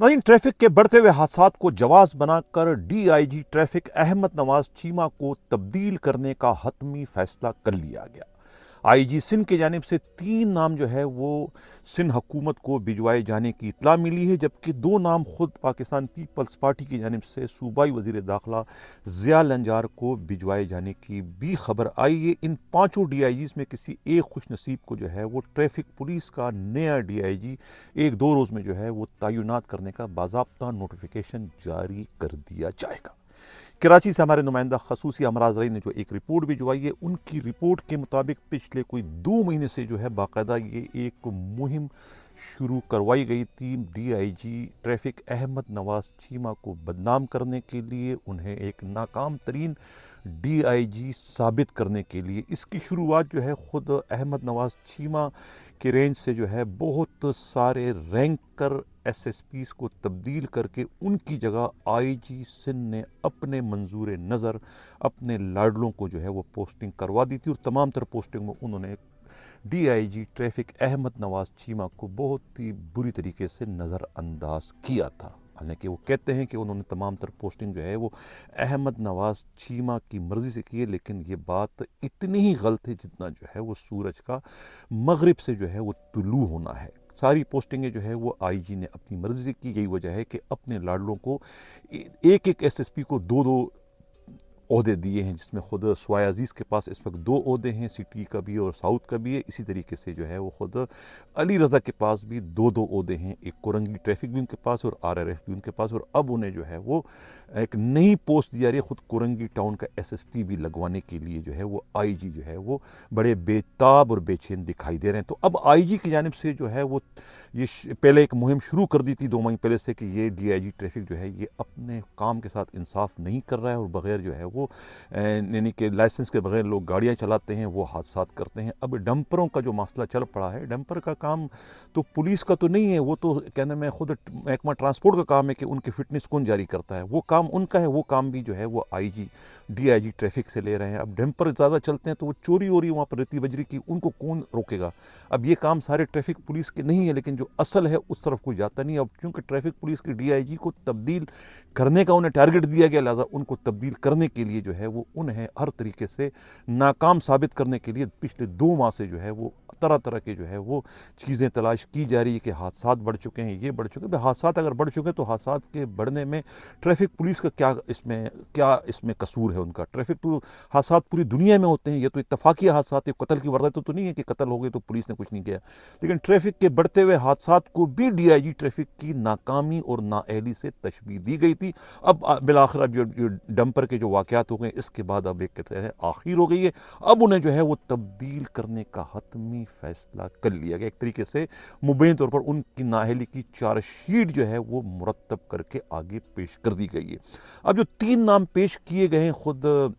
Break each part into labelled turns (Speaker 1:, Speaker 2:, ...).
Speaker 1: नाज़रीन, ट्रैफिक के बढ़ते हुए हादसात को जवाज बनाकर DIG ट्रैफिक अहमद नवाज चीमा को तब्दील करने का हतमी फैसला कर लिया गया। IG सिंध की जानिब से 3 नाम जो है वो सिंध हुकूमत को भिजवाए जाने की इत्तला मिली है, जबकि 2 नाम खुद पाकिस्तान पीपल्स पार्टी की जानिब से सूबाई वज़ीर दाखिला ज़िया लंजार को भिजवाए जाने की भी खबर आई है। इन 5 DIGs में किसी एक खुश नसीब को जो है वो ट्रैफिक पुलिस का नया DIG 1-2 रोज़ में जो है वो तैनात करने का बाज़ाब्ता नोटिफिकेशन जारी कर दिया जाएगा। कराची से हमारे नुमाइंदा खसूसी अमराज रई ने जो एक रिपोर्ट भिजवाई है, उनकी रिपोर्ट के मुताबिक पिछले कोई 2 महीने से जो है बाकायदा ये एक मुहिम शुरू करवाई गई थी DIG ट्रैफिक अहमद नवाज चीमा को बदनाम करने के लिए, उन्हें एक नाकाम तरीन DIG साबित करने के लिए। इसकी शुरुआत जो है ख़ुद अहमद नवाज चीमा के रेंज से जो है बहुत सारे रैंकर SSPs को तब्दील करके उनकी जगह IG सिंध ने अपने मंजूर नज़र अपने लाडलों को जो है वो पोस्टिंग करवा दी थी, और तमाम तर पोस्टिंग में उन्होंने DIG ट्रैफिक अहमद नवाज चीमा को बहुत ही बुरी तरीके से नज़रअंदाज किया था। हालांकि वो कहते हैं कि उन्होंने तमाम तर पोस्टिंग जो है वो अहमद नवाज चीमा की मर्ज़ी से की है, लेकिन ये बात इतनी ही गलत है जितना जो है वो सूरज का मगरिब से जो है वो तुलू होना है। सारी पोस्टिंगें जो है वो IG ने अपनी मर्ज़ी से की। यही वजह है कि अपने लाडलों को एक एक SSP को 2-2 ओहदे दिए हैं, जिसमें ख़ुद स्वाय अजीज़ के पास इस वक्त 2 ओहदे हैं, सिटी का भी और साउथ का भी है। इसी तरीके से जो है वो ख़ुद अली रज़ा के पास भी 2-2 ओहदे हैं, एक कोरंगी ट्रैफिक भी उनके पास और RRF भी उनके पास, और अब उन्हें जो है वो एक नई पोस्ट दी जा रही है ख़ुद कोरंगी टाउन का SSP भी लगवाने के लिए। जो है वो IG जो है वो बड़े बेताब और बेचैन दिखाई दे रहे हैं। तो अब IG की जानिब से जो है वो ये पहले एक मुहिम शुरू कर दी थी 2 महीने पहले से कि ये DIG ट्रैफिक जो है ये अपने काम के साथ इंसाफ नहीं कर रहा है, और बग़ैर जो है वो यानी कि लाइसेंस के बगैर लोग गाड़ियां चलाते हैं, वो हादसात करते हैं। अब डंपरों का जो मसला चल पड़ा है, डंपर का काम तो पुलिस का तो नहीं है, वो तो कहने में खुद महकमा ट्रांसपोर्ट का काम है कि उनकी फिटनेस कौन जारी करता है, वो काम उनका है। वो काम भी जो है वो IG DIG ट्रैफिक से ले रहे हैं। अब डंपर ज़्यादा चलते हैं तो वो चोरी हो रही वहाँ पर रेती बजरी की, उनको कौन रोकेगा। अब ये काम सारे ट्रैफिक पुलिस के नहीं है, लेकिन जो असल है उस तरफ कोई जाता नहीं। अब चूँकि ट्रैफिक पुलिस की DIG को तब्दील करने का उन्हें टारगेट दिया गया, लिहाजा उनको तब्दील करने के लिए जो है वो उन्हें हर तरीके से नाकाम साबित करने के लिए पिछले 2 माह से जो है वो तरह तरह के जो है वो चीज़ें तलाश की जा रही है कि हादसात बढ़ चुके हैं, ये बढ़ चुके हैं। हादसात अगर बढ़ चुके हैं तो हादसात के बढ़ने में ट्रैफिक पुलिस का क्या इसमें कसूर है उनका। ट्रैफिक तो हादसात पूरी दुनिया में होते हैं, ये तो इत्तफाकी हादसात है, कत्ल की वारदात तो नहीं है कि कत्ल हो गए तो पुलिस ने कुछ नहीं किया। लेकिन ट्रैफिक के बढ़ते हुए हादसात को भी DIG ट्रैफिक की नाकामी और नाअहली से तशबीह दी गई थी। अब बिलाखिर अब जो डंपर के जो वाक़यात हो गए, इसके बाद अब एक कहते हैं आखिर हो गई है। अब उन्हें जो है वो तब्दील करने का हतमी फैसला कर लिया गया। एक तरीके से मुबैन तौर पर उनकी नाअहली की चार्जशीट जो है वो मुरतब करके आगे पेश कर दी गई है। अब जो 3 नाम पेश किए गए हैं खुद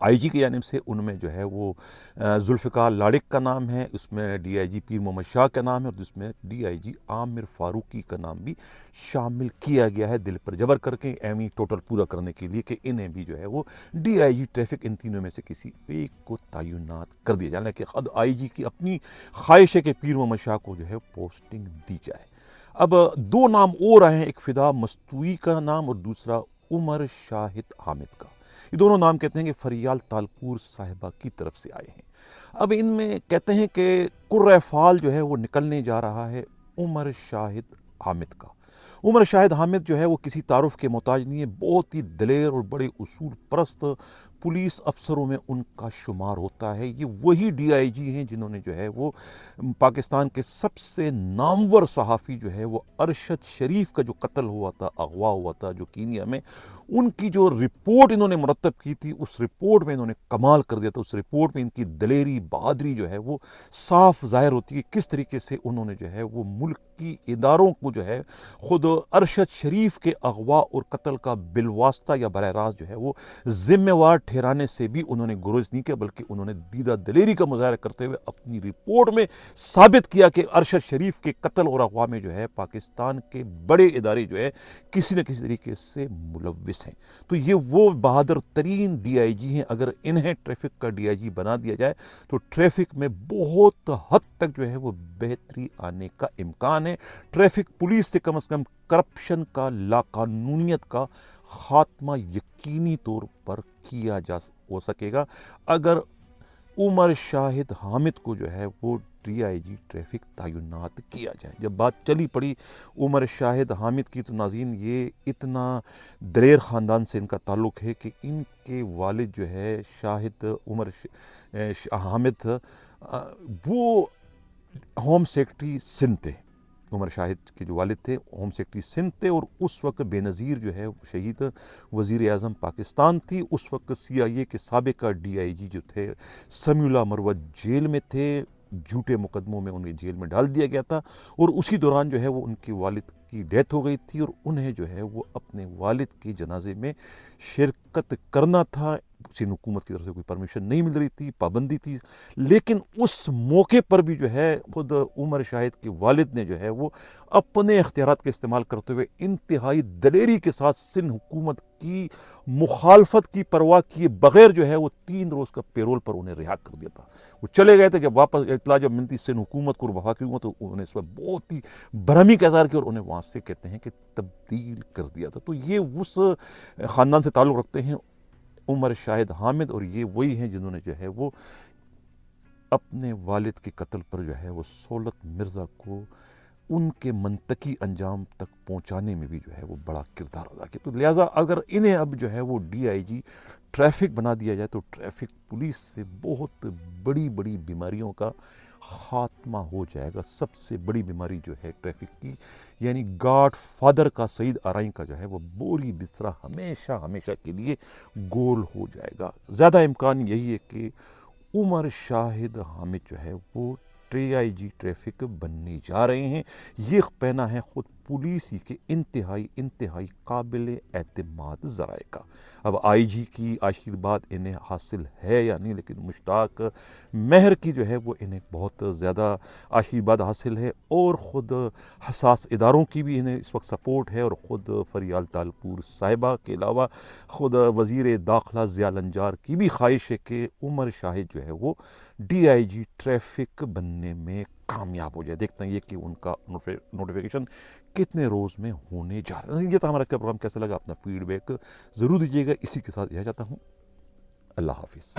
Speaker 1: IG की जानिब से, उनमें जो है वो जुल्फ़िकार लाड़िक का नाम है, उसमें DIG पीर मोहम्मद शाह का नाम है, और जिसमें DIG आमिर फारूकी का नाम भी शामिल किया गया है, दिल पर जबर करके एमी टोटल पूरा करने के लिए कि इन्हें भी जो है वो DIG ट्रैफिक इन तीनों में से किसी एक को तैनात कर दिया जाए, कि खुद IG की अपनी ख्वाहिश है कि पीर मोहम्मद शाह को जो है पोस्टिंग दी जाए। अब 2 नाम और आए हैं, एक फ़िदा मस्तूई का नाम और दूसरा उमर शाहिद हामिद का। ये दोनों नाम कहते हैं कि फरियाल तालपुर साहिबा की तरफ से आए हैं। अब इनमें कहते हैं कि कुर्रा फाल जो है वो निकलने जा रहा है उमर शाहिद हामिद का। उमर शाहिद हामिद जो है वो किसी तारुफ के मोहताज नहीं है, बहुत ही दलेर और बड़े उसूल परस्त पुलिस अफसरों में उनका शुमार होता है। ये वही DIG हैं जिन्होंने जो है वो पाकिस्तान के सबसे नामवर सहाफ़ी जो है वो अरशद शरीफ का जो कत्ल हुआ था, अगवा हुआ था जो कीनिया में, उनकी जो रिपोर्ट इन्होंने मुरतब की थी, उस रिपोर्ट में इन्होंने कमाल कर दिया था। उस रिपोर्ट में इनकी दलेरी बहादुरी जो है वो साफ ज़ाहिर होती है, किस तरीके से उन्होंने जो है वो मुल्क की इदारों को जो है ख़ुद अरशद शरीफ के अगवा और कत्ल का बिलवास्ता या बरह रास्त जो है वो जिम्मेवार ٹھہرانے سے بھی انہوں نے گریز نہیں کیا، بلکہ انہوں نے دیدہ دلیری کا مظاہرہ کرتے ہوئے اپنی رپورٹ میں ثابت کیا کہ ارشد شریف کے قتل اور اغوا میں جو ہے پاکستان کے بڑے ادارے جو ہے کسی نہ کسی طریقے سے ملوث ہیں۔ تو یہ وہ بہادر ترین ڈی آئی جی ہیں، اگر انہیں ٹریفک کا ڈی آئی جی بنا دیا جائے تو ٹریفک میں بہت حد تک جو ہے وہ بہتری آنے کا امکان ہے۔ ٹریفک پولیس سے کم از کم کرپشن کا، لاقانونیت کا خاتمہ یقینی طور پر کیا جا ہو سکے گا اگر عمر شاہد حامد کو جو ہے وہ ڈی آئی جی ٹریفک تعینات کیا جائے۔ جب بات چلی پڑی عمر شاہد حامد کی تو ناظرین یہ اتنا دلیر خاندان سے ان کا تعلق ہے کہ ان کے والد جو ہے شاہد عمر حامد وہ ہوم سیکرٹری سندھ تھے۔ عمر شاہد کے جو والد تھے ہوم سیکرٹری سندھ تھے، اور اس وقت بے نظیر جو ہے شہید وزیر اعظم پاکستان تھی۔ اس وقت سی آئی اے کے سابقہ ڈی آئی جی جو تھے سمیع اللہ مروت جیل میں تھے، جھوٹے مقدموں میں انہیں جیل میں ڈال دیا گیا تھا، اور اسی دوران جو ہے وہ ان کے والد کی ڈیتھ ہو گئی تھی، اور انہیں جو ہے وہ اپنے والد کے جنازے میں شرکت کرنا تھا۔ سندھ حکومت کی طرف سے کوئی پرمیشن نہیں مل رہی تھی، پابندی تھی، لیکن اس موقع پر بھی جو ہے خود عمر شاہد کے والد نے جو ہے وہ اپنے اختیارات کا استعمال کرتے ہوئے انتہائی دلیری کے ساتھ سندھ حکومت کی مخالفت کی پرواہ کیے بغیر جو ہے وہ 3 روز کا پیرول پر انہیں رہا کر دیا تھا۔ وہ چلے گئے تھے، جب واپس اطلاع جب ملتی سندھ حکومت کو اور وفاقی حکومت تو انہوں نے اس پر بہت ہی برہمی کا اظہار کیا اور انہیں وہاں سے کہتے ہیں کہ تبدیل کر دیا تھا۔ تو یہ اس خاندان سے تعلق رکھتے ہیں عمر شاہد حامد، اور یہ وہی ہیں جنہوں نے جو ہے وہ اپنے والد کے قتل پر جو ہے وہ سہولت مرزا کو ان کے منطقی انجام تک پہنچانے میں بھی جو ہے وہ بڑا کردار ادا کیا۔ تو لہٰذا اگر انہیں اب جو ہے وہ ڈی آئی جی ٹریفک بنا دیا جائے تو ٹریفک پولیس سے بہت بڑی بڑی بیماریوں کا خاتمہ ہو جائے گا۔ سب سے بڑی بیماری جو ہے ٹریفک کی، یعنی گاڈ فادر کا سعید آرائیں کا جو ہے وہ بوری بسترا ہمیشہ ہمیشہ کے لیے گول ہو جائے گا۔ زیادہ امکان یہی ہے کہ عمر شاہد حامد جو ہے وہ ڈی آئی جی ٹریفک بننے جا رہے ہیں۔ یہ پہنا ہے خود پولیس کے انتہائی قابل اعتماد ذرائع کا۔ اب آئی جی کی آشیرواد انہیں حاصل ہے یا نہیں، لیکن مشتاق مہر کی جو ہے وہ انہیں بہت زیادہ آشیرواد حاصل ہے، اور خود حساس اداروں کی بھی انہیں اس وقت سپورٹ ہے، اور خود فریال تالپور صاحبہ کے علاوہ خود وزیر داخلہ ضیاء النجار کی بھی خواہش ہے کہ عمر شاہد جو ہے وہ ڈی آئی جی ٹریفک بننے میں کامیاب ہو جائے۔ دیکھتے ہیں یہ کہ ان کا نوٹیفیکیشن کتنے روز میں ہونے جا رہا ہے۔ یہ تھا ہمارا اس کا پروگرام، کیسا لگا اپنا فیڈ بیک ضرور دیجیے گا۔ اسی کے ساتھ یہ چاہتا ہوں، اللہ حافظ۔